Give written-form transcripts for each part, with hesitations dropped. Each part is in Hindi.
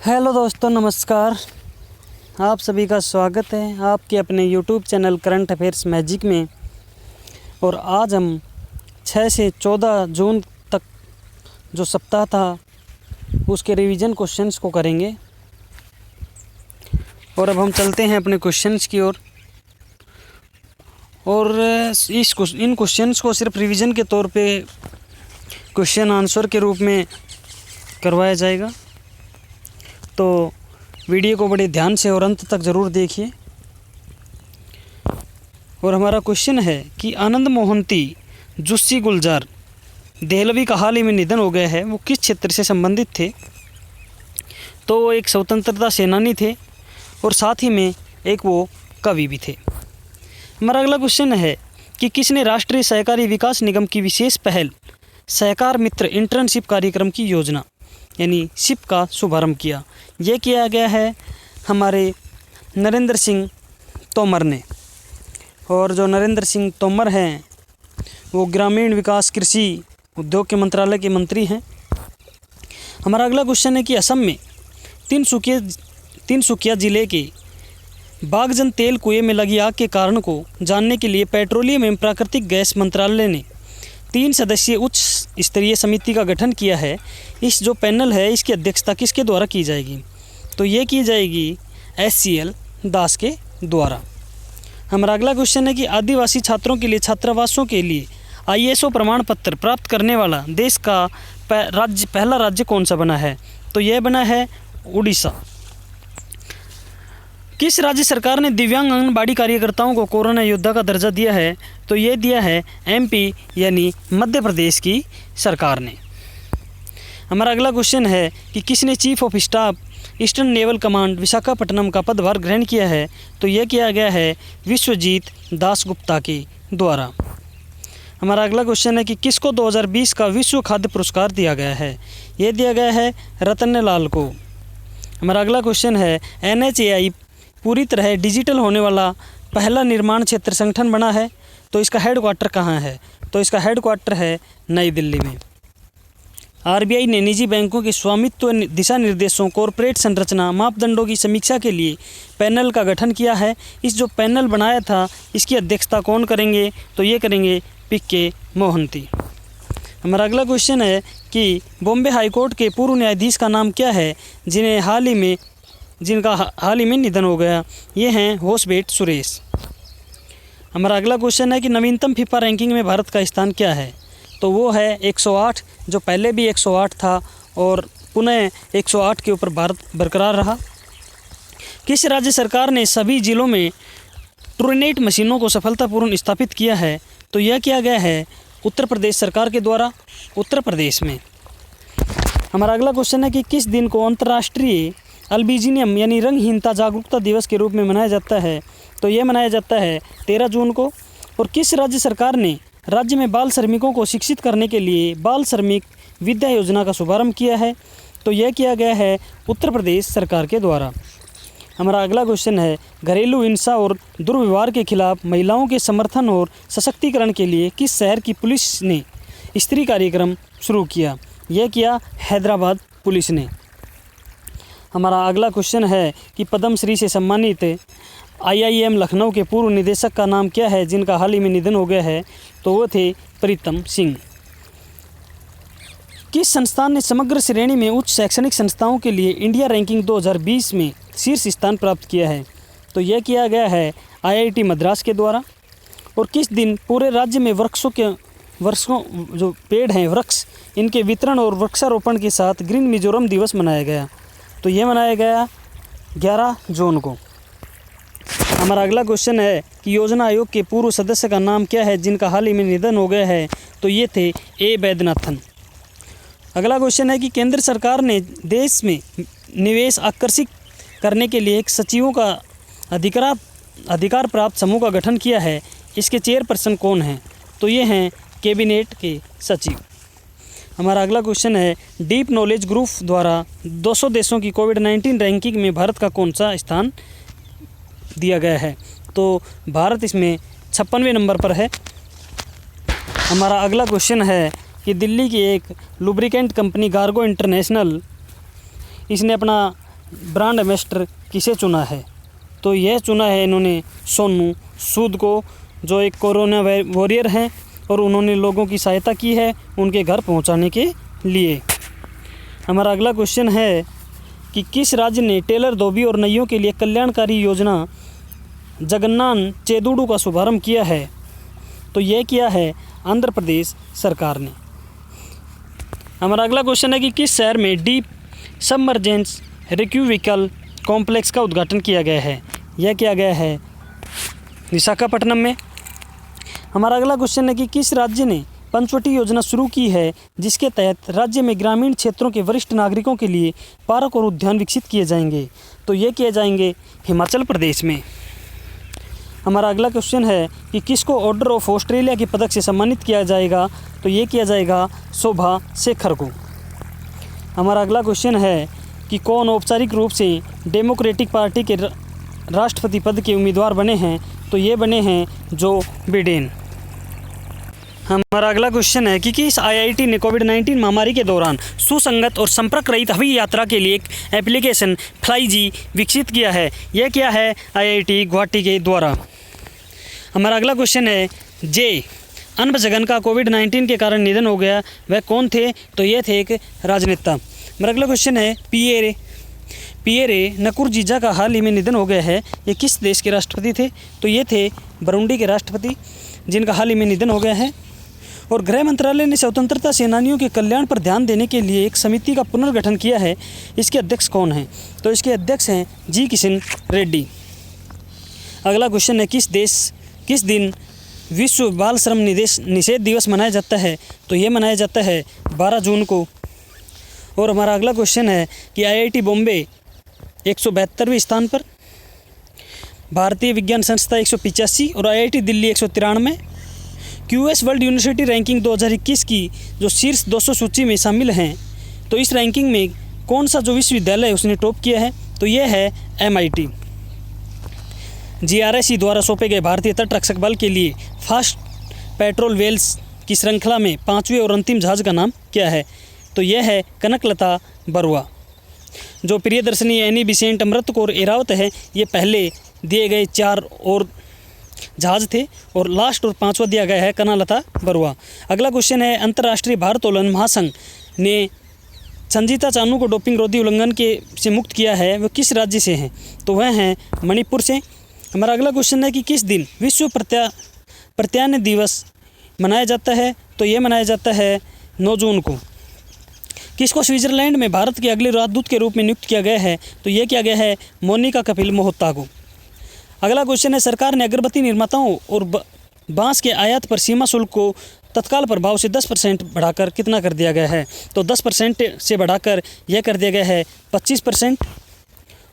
हेलो दोस्तों, नमस्कार। आप सभी का स्वागत है आपके अपने YouTube channel current affairs magic में। और आज हम 6 से 14 जून तक जो सप्ताह था उसके रिवीजन क्वेश्चंस को करेंगे। और अब हम चलते हैं अपने क्वेश्चंस की ओर। और इन क्वेश्चंस को सिर्फ रिवीजन के तौर पे क्वेश्चन आंसर के रूप में करवाया जाएगा, तो वीडियो को बड़े ध्यान से और अंत तक ज़रूर देखिए। और हमारा क्वेश्चन है कि आनंद मोहंती जुस्सी गुलजार देहलवी का हाल ही में निधन हो गया है, वो किस क्षेत्र से संबंधित थे? तो वो एक स्वतंत्रता सेनानी थे और साथ ही में एक वो कवि भी थे। हमारा अगला क्वेश्चन है कि किसने राष्ट्रीय सहकारी विकास निगम की विशेष पहल सहकार मित्र इंटर्नशिप कार्यक्रम की योजना यानी शिप का शुभारंभ किया? ये किया गया है हमारे नरेंद्र सिंह तोमर ने। और जो नरेंद्र सिंह तोमर हैं वो ग्रामीण विकास कृषि उद्योग के मंत्रालय के मंत्री हैं। हमारा अगला क्वेश्चन है कि असम में तिनसुकिया जिले के बागजन तेल कुएं में लगी आग के कारण को जानने के लिए पेट्रोलियम एवं प्राकृतिक गैस मंत्रालय ने 3 सदस्यीय उच्च स्तरीय समिति का गठन किया है। इस जो पैनल है इसकी अध्यक्षता किसके द्वारा की जाएगी? तो ये की जाएगी SCL दास के द्वारा। हमारा अगला क्वेश्चन है कि आदिवासी छात्रों के लिए छात्रावासों के लिए ISO प्रमाण पत्र प्राप्त करने वाला देश का पहला राज्य कौन सा बना है? तो यह बना है उड़ीसा। किस राज्य सरकार ने दिव्यांग आंगनबाड़ी कार्यकर्ताओं को कोरोना योद्धा का दर्जा दिया है? तो ये दिया है MP यानी मध्य प्रदेश की सरकार ने। हमारा अगला क्वेश्चन है कि किसने chief of staff eastern naval command Visakhapatnam का पदभार ग्रहण किया है? तो यह किया गया है विश्वजीत दास गुप्ता के द्वारा। हमारा अगला क्वेश्चन है कि किसको 2020 का विश्व खाद्य पुरस्कार दिया गया है? यह दिया गया है रतन लाल को। हमारा अगला क्वेश्चन है NHAI पूरी तरह डिजिटल होने वाला पहला निर्माण क्षेत्र संगठन बना है, तो इसका हेडक्वार्टर कहाँ है? तो इसका हेडक्वार्टर है नई दिल्ली में। RBI ने निजी बैंकों के स्वामित्व दिशा निर्देशों कॉरपोरेट संरचना मापदंडों की समीक्षा के लिए पैनल का गठन किया है। इस जो पैनल बनाया था इसकी अध्यक्षता कौन करेंगे? तो ये करेंगे PK मोहंती। हमारा अगला क्वेश्चन है कि बॉम्बे हाईकोर्ट के पूर्व न्यायाधीश का नाम क्या है जिनका हाल ही में निधन हो गया? ये हैं होसबेट सुरेश। हमारा अगला क्वेश्चन है कि नवीनतम फीफा रैंकिंग में भारत का स्थान क्या है? तो वो है 108, जो पहले भी 108 था और पुनः 108 के ऊपर भारत बरकरार रहा। किस राज्य सरकार ने सभी जिलों में ट्रूनेट मशीनों को सफलतापूर्वक स्थापित किया है? तो यह किया गया है उत्तर प्रदेश सरकार के द्वारा, उत्तर प्रदेश में। हमारा अगला क्वेश्चन है कि किस दिन को अंतर्राष्ट्रीय अल्बिनिज्म यानी रंगहीनता जागरूकता दिवस के रूप में मनाया जाता है? तो यह मनाया जाता है 13 जून को। और किस राज्य सरकार ने राज्य में बाल श्रमिकों को शिक्षित करने के लिए बाल श्रमिक विद्या योजना का शुभारंभ किया है? तो यह किया गया है उत्तर प्रदेश सरकार के द्वारा। हमारा अगला क्वेश्चन है घरेलू हिंसा और दुर्व्यवहार के खिलाफ महिलाओं के समर्थन और सशक्तिकरण के लिए किस शहर की पुलिस ने स्त्री कार्यक्रम शुरू किया? यह किया हैदराबाद पुलिस ने। हमारा अगला क्वेश्चन है कि पद्मश्री से सम्मानित IIM लखनऊ के पूर्व निदेशक का नाम क्या है जिनका हाल ही में निधन हो गया है? तो वो थे प्रीतम सिंह। किस संस्थान ने समग्र श्रेणी में उच्च शैक्षणिक संस्थाओं के लिए इंडिया रैंकिंग 2020 में शीर्ष स्थान प्राप्त किया है? तो यह किया गया है IIT मद्रास के द्वारा। और किस दिन पूरे राज्य में वृक्षों जो पेड़ हैं वृक्ष इनके वितरण और वृक्षारोपण के साथ ग्रीन मिजोरम दिवस मनाया गया? तो ये मनाया गया 11 जून को। हमारा अगला क्वेश्चन है कि योजना आयोग के पूर्व सदस्य का नाम क्या है जिनका हाल ही में निधन हो गया है? तो ये थे A वैद्यनाथन। अगला क्वेश्चन है कि केंद्र सरकार ने देश में निवेश आकर्षित करने के लिए एक सचिवों का अधिकार प्राप्त समूह का गठन किया है। इसके चेयरपर्सन कौन हैं? तो ये हैं कैबिनेट के सचिव। हमारा अगला क्वेश्चन है डीप नॉलेज ग्रुप द्वारा 200 देशों की कोविड-19 रैंकिंग में भारत का कौन सा स्थान दिया गया है? तो भारत इसमें 56वें नंबर पर है। हमारा अगला क्वेश्चन है कि दिल्ली की एक लुब्रिकेंट कंपनी गार्गो इंटरनेशनल इसने अपना ब्रांड एम्बेसडर किसे चुना है? तो यह चुना है इन्होंने सोनू सूद को, जो एक कोरोना वॉरियर हैं और उन्होंने लोगों की सहायता की है उनके घर पहुंचाने के लिए। हमारा अगला क्वेश्चन है कि किस राज्य ने टेलर, धोबी और नइयों के लिए कल्याणकारी योजना जगन्नान चेदुडू का शुभारंभ किया है? तो यह किया है आंध्र प्रदेश सरकार ने। हमारा अगला क्वेश्चन है कि किस शहर में डीप सबमर्जेंस रिक्यूविकल कॉम्प्लेक्स का उद्घाटन किया गया है? यह किया गया है विशाखापट्टनम में। हमारा अगला क्वेश्चन है कि किस राज्य ने पंचवटी योजना शुरू की है, जिसके तहत राज्य में ग्रामीण क्षेत्रों के वरिष्ठ नागरिकों के लिए पार्क और उद्यान विकसित किए जाएंगे? तो ये किए जाएंगे हिमाचल प्रदेश में। हमारा अगला क्वेश्चन है कि किसको ऑर्डर ऑफ ऑस्ट्रेलिया के पदक से सम्मानित किया जाएगा? तो ये किया जाएगा शोभा शेखर को। हमारा अगला क्वेश्चन है कि कौन औपचारिक रूप से डेमोक्रेटिक पार्टी के राष्ट्रपति पद के उम्मीदवार बने हैं? तो ये बने हैं जो बिडेन। हमारा अगला क्वेश्चन है कि किस आईआईटी ने कोविड-19 महामारी के दौरान सुसंगत और संपर्क रहित हवाई यात्रा के लिए एक एप्लीकेशन फ्लाईजी विकसित किया है? यह क्या है? आईआईटी गुवाहाटी के द्वारा। हमारा अगला क्वेश्चन है जे अनबझगन का कोविड-19 के कारण निधन हो गया, वह कौन थे? तो ये थे एक राजनेता। हमारा अगला क्वेश्चन है पियरे नकुरुंजीजा का हाल ही में निधन हो गया है, ये किस देश के राष्ट्रपति थे? तो ये थे बुरुंडी के राष्ट्रपति, जिनका हाल ही में निधन हो गया है। और गृह मंत्रालय ने स्वतंत्रता सेनानियों के कल्याण पर ध्यान देने के लिए एक समिति का पुनर्गठन किया है, इसके अध्यक्ष कौन हैं? तो इसके अध्यक्ष हैं जी किशन रेड्डी। अगला क्वेश्चन है किस दिन विश्व बाल श्रम निषेध दिवस मनाया जाता है? तो ये मनाया जाता है 12 जून को। और हमारा अगला क्वेश्चन है कि आईआईटी बॉम्बे 172वें स्थान पर, भारतीय विज्ञान संस्था 185 और IIT Delhi 193। QS world university ranking 2021 की जो शीर्ष 200 सूची में शामिल हैं, तो इस रैंकिंग में कौन सा जो विश्वविद्यालय उसने टॉप किया है? तो यह है MIT। GRSE द्वारा सौंपे गए भारतीय तटरक्षक बल के लिए फास्ट पेट्रोल वेल्स की श्रृंखला में 5वें और अंतिम जहाज का नाम क्या है? तो यह है कनकलता बरुआ। जो प्रियदर्शनी एनी बिसेंट अमृत कौर एरावत है, ये पहले दिए गए 4 और जहाज थे और लास्ट और 5वां दिया गया है कनकलता बरुआ। अगला क्वेश्चन है अंतर्राष्ट्रीय भारोत्तोलन महासंघ ने संजीता चानू को डोपिंग रोधी उल्लंघन से मुक्त किया है, वो किस राज्य से हैं? तो वह हैं मणिपुर से। हमारा अगला क्वेश्चन है कि किस दिन विश्व प्रत्यायन दिवस मनाया जाता है? तो ये मनाया जाता है 9 जून को। किसको स्विट्जरलैंड में भारत के अगले राजदूत के रूप में नियुक्त किया गया है? तो ये किया गया है मोनिका कपिल मोहता को। अगला क्वेश्चन है सरकार ने अगरबत्ती निर्माताओं और बांस के आयात पर सीमा शुल्क को तत्काल प्रभाव से 10% बढ़ाकर कितना कर दिया गया है? तो 10% से बढ़ाकर यह कर दिया गया है 25%।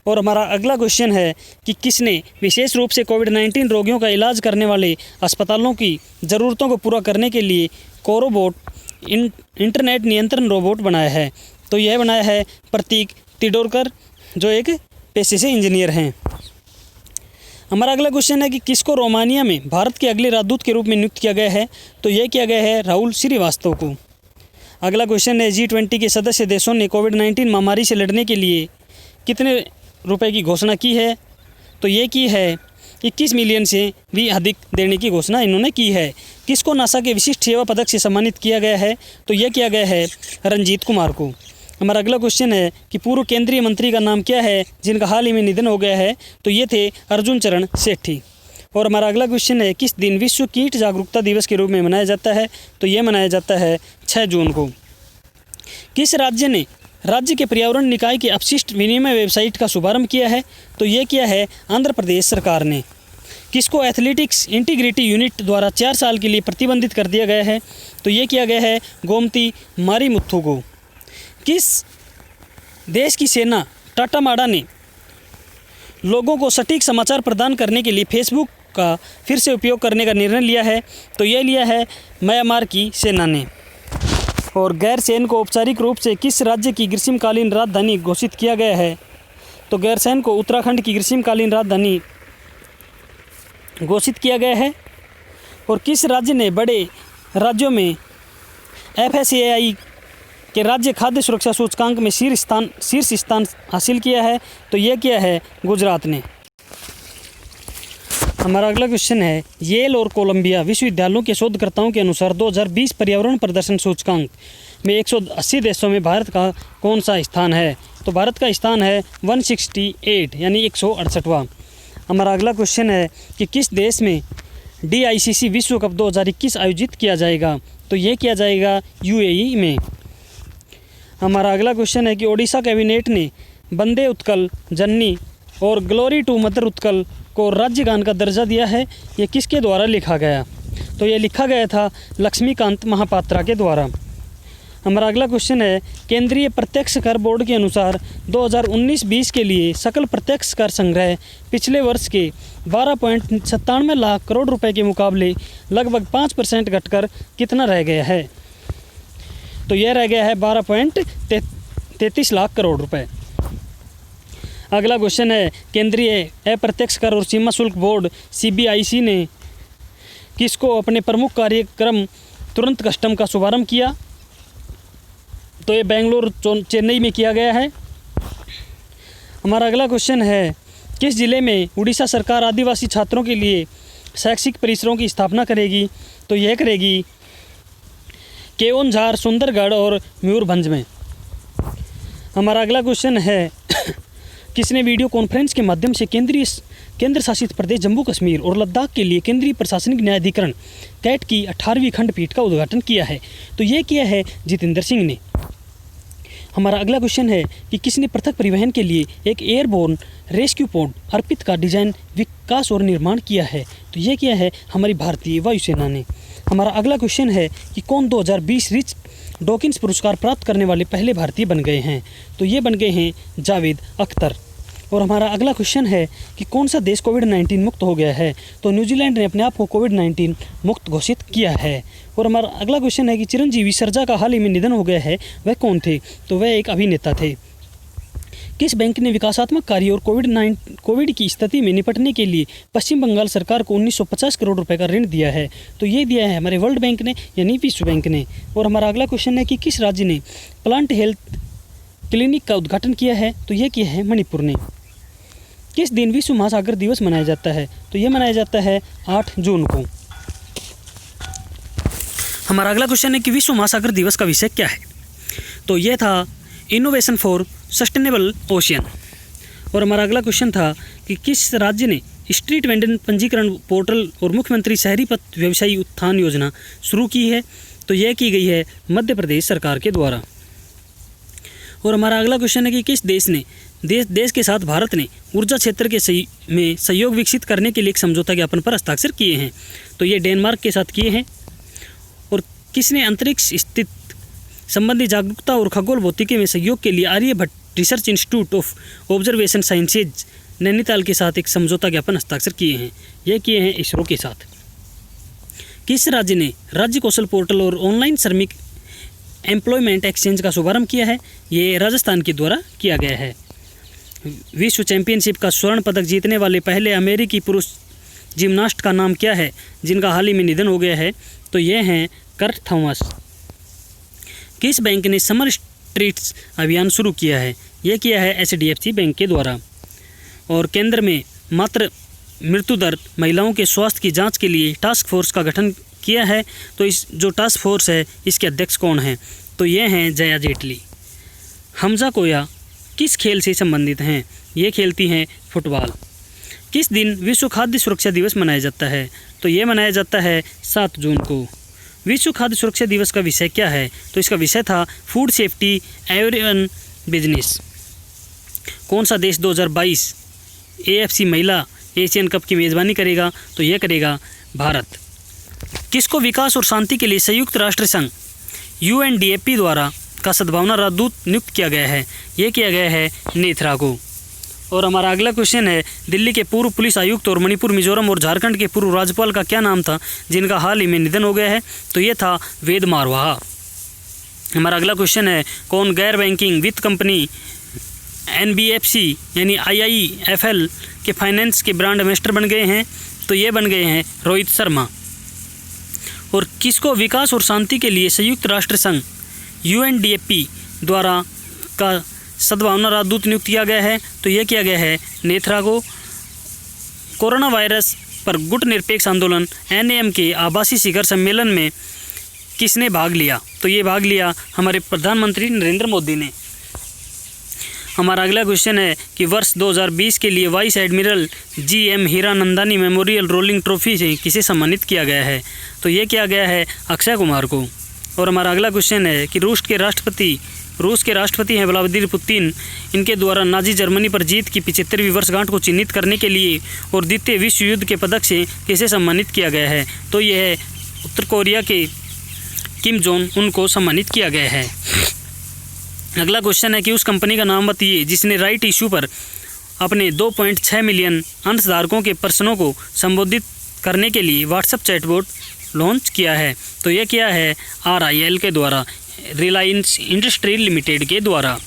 और हमारा अगला क्वेश्चन है कि किसने विशेष रूप से कोविड-19 रोगियों का इलाज करने वाले अस्पतालों की ज़रूरतों को पूरा करने के लिए कोरोबोट इंटरनेट नियंत्रण रोबोट बनाया है? तो यह बनाया है प्रतीक तिडोरकर, जो एक पेशे से इंजीनियर हैं। हमारा अगला क्वेश्चन है कि किसको रोमानिया में भारत के अगले राजदूत के रूप में नियुक्त किया गया है? तो यह किया गया है राहुल श्रीवास्तव को। अगला क्वेश्चन है G20 के सदस्य देशों ने कोविड-19 महामारी से लड़ने के लिए कितने रुपए की घोषणा की है? तो ये की है 21 मिलियन से भी अधिक देने की घोषणा इन्होंने की है। किसको नासा के विशिष्ट सेवा पदक से सम्मानित किया गया है? तो यह किया गया है रंजीत कुमार को। हमारा अगला क्वेश्चन है कि पूर्व केंद्रीय मंत्री का नाम क्या है जिनका हाल ही में निधन हो गया है? तो ये थे अर्जुन चरण सेठी। और हमारा अगला क्वेश्चन है किस दिन विश्व कीट जागरूकता दिवस के रूप में मनाया जाता है? तो ये मनाया जाता है 6 जून को। किस राज्य ने राज्य के पर्यावरण निकाय के अपशिष्ट विनिमय वेबसाइट का शुभारंभ किया है? तो ये किया है आंध्र प्रदेश सरकार ने। किसको एथलेटिक्स इंटीग्रिटी यूनिट द्वारा 4 साल के लिए प्रतिबंधित कर दिया गया है? तो ये किया गया है गोमती मारीमुथु को। किस देश की सेना टाटा माडा ने लोगों को सटीक समाचार प्रदान करने के लिए फेसबुक का फिर से उपयोग करने का निर्णय लिया है? तो ये लिया है म्यांमार की सेना ने। और गैरसैंण को औपचारिक रूप से किस राज्य की ग्रीष्मकालीन राजधानी घोषित किया गया है? तो गैरसैंण को उत्तराखंड की ग्रीष्मकालीन राजधानी घोषित किया गया है। और किस राज्य ने बड़े राज्यों में FSAI कि राज्य खाद्य सुरक्षा सूचकांक में शीर्ष स्थान हासिल किया है, तो ये किया है गुजरात ने। हमारा अगला क्वेश्चन है, येल और कोलंबिया विश्वविद्यालयों के शोधकर्ताओं के अनुसार 2020 पर्यावरण प्रदर्शन सूचकांक में 180 देशों में भारत का कौन सा स्थान है? तो भारत का स्थान है 168 यानी 168वां। हमारा अगला क्वेश्चन है कि किस देश में DICC विश्व कप 2021 आयोजित किया जाएगा? तो ये किया जाएगा UAE में। हमारा अगला क्वेश्चन है कि ओडिशा कैबिनेट ने वंदे उत्कल जननी और ग्लोरी टू मदर उत्कल को राज्य गान का दर्जा दिया है, ये किसके द्वारा लिखा गया? तो ये लिखा गया था लक्ष्मीकांत महापात्रा के द्वारा। हमारा अगला क्वेश्चन है, केंद्रीय प्रत्यक्ष कर बोर्ड के अनुसार 2019-20 के लिए सकल प्रत्यक्ष कर संग्रह पिछले वर्ष के 12.97 लाख करोड़ रुपए के मुकाबले लगभग 5% घटकर कितना रह गया है? तो यह रह गया है 12.33 लाख करोड़ रुपए। अगला क्वेश्चन है, केंद्रीय अप्रत्यक्ष कर और सीमा शुल्क बोर्ड CBIC ने किसको अपने प्रमुख कार्यक्रम तुरंत कस्टम का शुभारंभ किया? तो ये बेंगलुरु चेन्नई में किया गया है। हमारा अगला क्वेश्चन है, किस जिले में उड़ीसा सरकार आदिवासी छात्रों के लिए शैक्षिक परिसरों की स्थापना करेगी? तो यह करेगी केओनझार, सुंदरगढ़ और मयूरभंज में। हमारा अगला क्वेश्चन है, किसने वीडियो कॉन्फ्रेंस के माध्यम से केंद्र शासित प्रदेश जम्मू कश्मीर और लद्दाख के लिए केंद्रीय प्रशासनिक न्यायाधिकरण कैट की 18वीं खंडपीठ का उद्घाटन किया है? तो ये किया है जितेंद्र सिंह ने। हमारा अगला क्वेश्चन है कि किसने पृथक परिवहन के लिए एक एयरबोर्न रेस्क्यू पोड अर्पित का डिजाइन, विकास और निर्माण किया है? तो ये किया है हमारी भारतीय वायुसेना ने। हमारा अगला क्वेश्चन है कि कौन 2020 रिच डॉकिंस पुरस्कार प्राप्त करने वाले पहले भारतीय बन गए हैं? तो ये बन गए हैं जावेद अख्तर। और हमारा अगला क्वेश्चन है कि कौन सा देश कोविड-19 मुक्त हो गया है? तो न्यूजीलैंड ने अपने आप को कोविड-19 मुक्त घोषित किया है। और हमारा अगला क्वेश्चन है कि चिरंजीवी सर्जा का हाल ही में निधन हो गया है, वह कौन थे? तो वह एक अभिनेता थे। किस बैंक ने विकासात्मक कार्य और कोविड की स्थिति में निपटने के लिए पश्चिम बंगाल सरकार को 1950 करोड़ रुपए का ऋण दिया है? तो ये दिया है हमारे वर्ल्ड बैंक ने यानी विश्व बैंक ने। और हमारा अगला क्वेश्चन है कि किस राज्य ने प्लांट हेल्थ क्लिनिक का उद्घाटन किया है? तो ये किया है मणिपुर ने। किस दिन विश्व महासागर दिवस मनाया जाता है? तो ये मनाया जाता है 8 जून को। हमारा अगला क्वेश्चन है कि विश्व महासागर दिवस का विषय क्या है? तो ये था इनोवेशन फॉर सस्टेनेबल ओशियन। और हमारा अगला क्वेश्चन था कि किस राज्य ने स्ट्रीट वेंडर पंजीकरण पोर्टल और मुख्यमंत्री शहरी पथ व्यवसायी उत्थान योजना शुरू की है? तो यह की गई है मध्य प्रदेश सरकार के द्वारा। और हमारा अगला क्वेश्चन है कि किस देश ने देश के साथ भारत ने ऊर्जा क्षेत्र के में सहयोग विकसित करने के लिए एक समझौता ज्ञापन पर हस्ताक्षर किए हैं? तो ये डेनमार्क के साथ किए हैं। और किसने अंतरिक्ष स्थित संबंधी जागरूकता और खगोल भौतिकी में सहयोग के लिए Aryabhatta research institute of observation sciences Nainital के साथ एक समझौता ज्ञापन हस्ताक्षर किए हैं? ये किए हैं इसरो के साथ। किस राज्य ने राज्य कौशल पोर्टल और ऑनलाइन श्रमिक एम्प्लॉयमेंट एक्सचेंज का शुभारंभ किया है? ये राजस्थान के द्वारा किया गया है। विश्व चैंपियनशिप का स्वर्ण पदक जीतने वाले पहले अमेरिकी पुरुष जिम्नास्ट का नाम क्या है, जिनका हाल ही में निधन हो गया है? तो ये हैं कर्ट थॉमस। किस बैंक ने समर स्ट्रीट्स अभियान शुरू किया है? यह किया है HDFC बैंक के द्वारा। और केंद्र में मातृ मृत्यु दर महिलाओं के स्वास्थ्य की जांच के लिए टास्क फोर्स का गठन किया है। तो इस जो टास्क फोर्स है इसके अध्यक्ष कौन हैं? तो ये हैं जया जेटली। हमजा कोया किस खेल से संबंधित हैं? ये खेलती हैं फुटबॉल। किस दिन विश्व खाद्य सुरक्षा दिवस मनाया जाता है? तो ये मनाया जाता है 7 जून को। विश्व खाद्य सुरक्षा दिवस का विषय क्या है? तो इसका विषय था फूड सेफ्टी एवरीवन बिजनेस। कौन सा देश 2022 AFC महिला एशियन कप की मेज़बानी करेगा? तो यह करेगा भारत। किसको विकास और शांति के लिए संयुक्त राष्ट्र संघ UNDP द्वारा का सद्भावना राजदूत नियुक्त किया गया है? ये किया गया है नेथरा को। और हमारा अगला क्वेश्चन है, दिल्ली के पूर्व पुलिस आयुक्त और मणिपुर, मिजोरम और झारखंड के पूर्व राज्यपाल का क्या नाम था, जिनका हाल ही में निधन हो गया है? तो ये था वेद मारवाहा। हमारा अगला क्वेश्चन है, कौन गैर बैंकिंग वित्त कंपनी NBFC यानी IIFL के फाइनेंस के ब्रांड एम्बेसडर बन गए हैं? तो ये बन गए हैं रोहित शर्मा। और किसको विकास और शांति के लिए संयुक्त राष्ट्र संघ UNDP द्वारा का सद्भावना राजदूत नियुक्त किया गया है। तो यह किया गया है नेथरा को। कोरोना वायरस पर गुट निरपेक्ष आंदोलन NAM के आभासी शिखर सम्मेलन में किसने भाग लिया? तो ये भाग लिया हमारे प्रधानमंत्री नरेंद्र मोदी ने। हमारा अगला क्वेश्चन है कि वर्ष 2020 के लिए vice admiral GM Hiranandani memorial rolling trophy से किसे सम्मानित किया गया है? तो ये किया गया है अक्षय कुमार को। और हमारा अगला क्वेश्चन है कि रूस के राष्ट्रपति हैं व्लादिमीर पुतिन, इनके द्वारा नाजी जर्मनी पर जीत की 75वीं वर्षगांठ को चिन्हित करने के लिए और द्वितीय विश्व युद्ध के पदक से किसे सम्मानित किया गया है? तो यह है उत्तर कोरिया के किम जोंग उनको सम्मानित किया गया है। अगला क्वेश्चन है कि उस कंपनी का नाम बताइए जिसने राइट इशू पर अपने 2.6 मिलियन अंशधारकों के प्रश्नों को संबोधित करने के लिए व्हाट्सएप चैटबॉट लॉन्च किया है। तो यह किया है RIL के द्वारा, रिलायंस इंडस्ट्री लिमिटेड के द्वारा।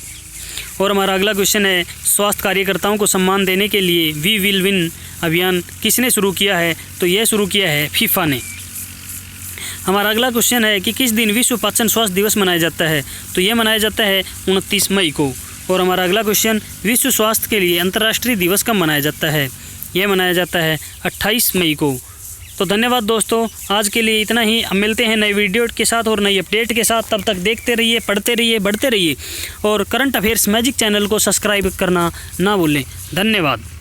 और हमारा अगला क्वेश्चन है स्वास्थ्य कार्यकर्ताओं को सम्मान देने के लिए वी विल विन अभियान किसने शुरू किया है? तो यह शुरू किया है फीफा ने। हमारा अगला क्वेश्चन है कि किस दिन विश्व पाचन स्वास्थ्य दिवस मनाया जाता है? तो यह मनाया जाता है 29 मई को। और हमारा अगला क्वेश्चन विश्व स्वास्थ्य के लिए अंतर्राष्ट्रीय दिवस कब मनाया जाता है? यह मनाया जाता है 28 मई को। तो धन्यवाद दोस्तों, आज के लिए इतना ही। अब मिलते हैं नई वीडियो के साथ और नई अपडेट के साथ। तब तक देखते रहिए, पढ़ते रहिए, बढ़ते रहिए और करंट अफेयर्स मैजिक चैनल को सब्सक्राइब करना ना भूलें। धन्यवाद।